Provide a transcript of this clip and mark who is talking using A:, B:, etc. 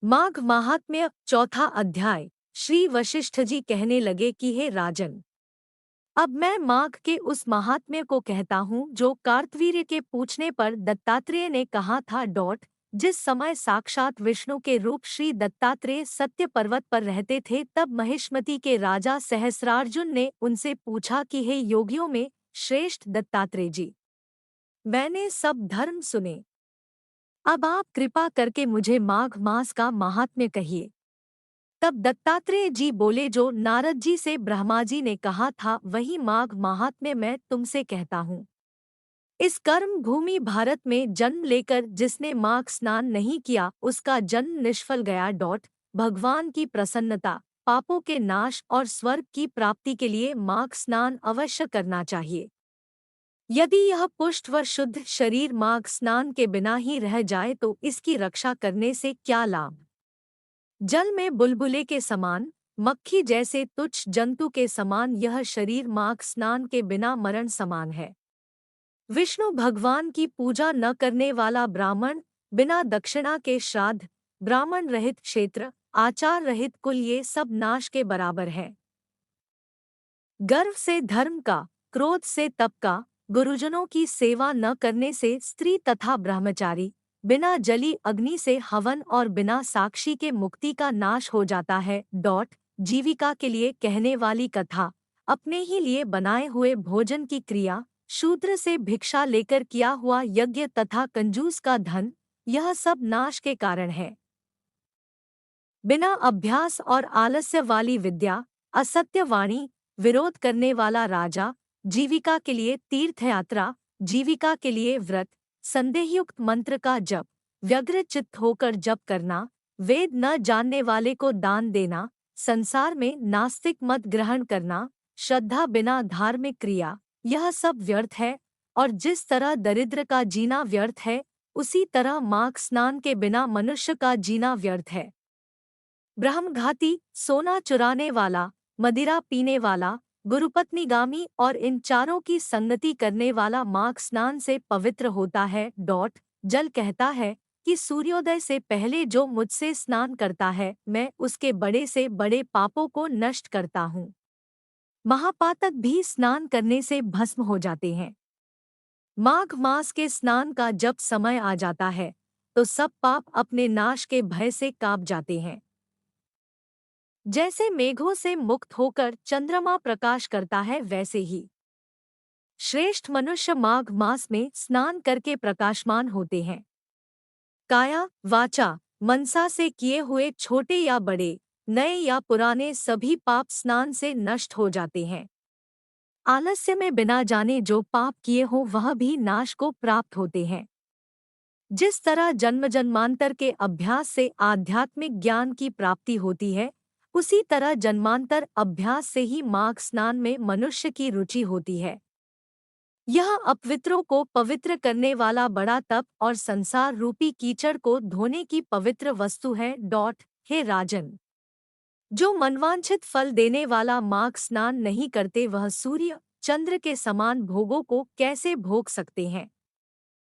A: माघ महात्म्य चौथा अध्याय। श्री वशिष्ठ जी कहने लगे कि हे राजन, अब मैं माघ के उस महात्म्य को कहता हूँ जो कार्तवीर्य के पूछने पर दत्तात्रेय ने कहा था। जिस समय साक्षात विष्णु के रूप श्री दत्तात्रेय सत्य पर्वत पर रहते थे, तब महिष्मति के राजा सहस्रार्जुन ने उनसे पूछा कि हे योगियों में श्रेष्ठ दत्तात्रेय जी, मैंने सब धर्म सुने, अब आप कृपा करके मुझे माघ मास का महात्म्य कहिए। तब दत्तात्रेय जी बोले, जो नारद जी से ब्रह्मा जी ने कहा था वही माघ महात्म्य मैं तुमसे कहता हूँ। इस कर्म भूमि भारत में जन्म लेकर जिसने माघ स्नान नहीं किया उसका जन्म निष्फल गया। भगवान की प्रसन्नता, पापों के नाश और स्वर्ग की प्राप्ति के लिए माघ स्नान अवश्य करना चाहिए। यदि यह पुष्ट व शुद्ध शरीर माघ स्नान के बिना ही रह जाए तो इसकी रक्षा करने से क्या लाभ। जल में बुलबुले के समान, मक्खी जैसे तुच्छ जंतु के समान यह शरीर माघ स्नान के बिना मरण समान है। विष्णु भगवान की पूजा न करने वाला ब्राह्मण, बिना दक्षिणा के श्राद्ध, ब्राह्मण रहित क्षेत्र, आचार रहित कुल, ये सब नाश के बराबर है। गर्व से धर्म का, क्रोध से तप का, गुरुजनों की सेवा न करने से स्त्री तथा ब्रह्मचारी, बिना जली अग्नि से हवन और बिना साक्षी के मुक्ति का नाश हो जाता है। जीविका के लिए कहने वाली कथा, अपने ही लिए बनाए हुए भोजन की क्रिया, शूद्र से भिक्षा लेकर किया हुआ यज्ञ तथा कंजूस का धन, यह सब नाश के कारण है। बिना अभ्यास और आलस्य वाली विद्या, असत्य वाणी, विरोध करने वाला राजा, जीविका के लिए तीर्थयात्रा, जीविका के लिए व्रत, संदेहयुक्त मंत्र का जप, व्यग्र चित्त होकर जप करना, वेद न जानने वाले को दान देना, संसार में नास्तिक मत ग्रहण करना, श्रद्धा बिना धार्मिक क्रिया, यह सब व्यर्थ है। और जिस तरह दरिद्र का जीना व्यर्थ है, उसी तरह माघ स्नान के बिना मनुष्य का जीना व्यर्थ है। ब्रह्मघाती, सोना चुराने वाला, मदिरा पीने वाला, गुरुपत्नीगामी और इन चारों की संगति करने वाला माघ स्नान से पवित्र होता है। जल कहता है कि सूर्योदय से पहले जो मुझसे स्नान करता है, मैं उसके बड़े से बड़े पापों को नष्ट करता हूँ। महापातक भी स्नान करने से भस्म हो जाते हैं। माघ मास के स्नान का जब समय आ जाता है तो सब पाप अपने नाश के भय से कांप जाते हैं। जैसे मेघों से मुक्त होकर चंद्रमा प्रकाश करता है, वैसे ही श्रेष्ठ मनुष्य माघ मास में स्नान करके प्रकाशमान होते हैं। काया, वाचा, मनसा से किए हुए छोटे या बड़े, नए या पुराने सभी पाप स्नान से नष्ट हो जाते हैं। आलस्य में बिना जाने जो पाप किए हो वह भी नाश को प्राप्त होते हैं। जिस तरह जन्म जन्मांतर के अभ्यास से आध्यात्मिक ज्ञान की प्राप्ति होती है, उसी तरह जन्मांतर अभ्यास से ही माघ स्नान में मनुष्य की रुचि होती है। यह अपवित्रों को पवित्र करने वाला बड़ा तप और संसार रूपी कीचड़ को धोने की पवित्र वस्तु है। हे राजन, जो मनवांछित फल देने वाला माघ स्नान नहीं करते वह सूर्य चंद्र के समान भोगों को कैसे भोग सकते हैं।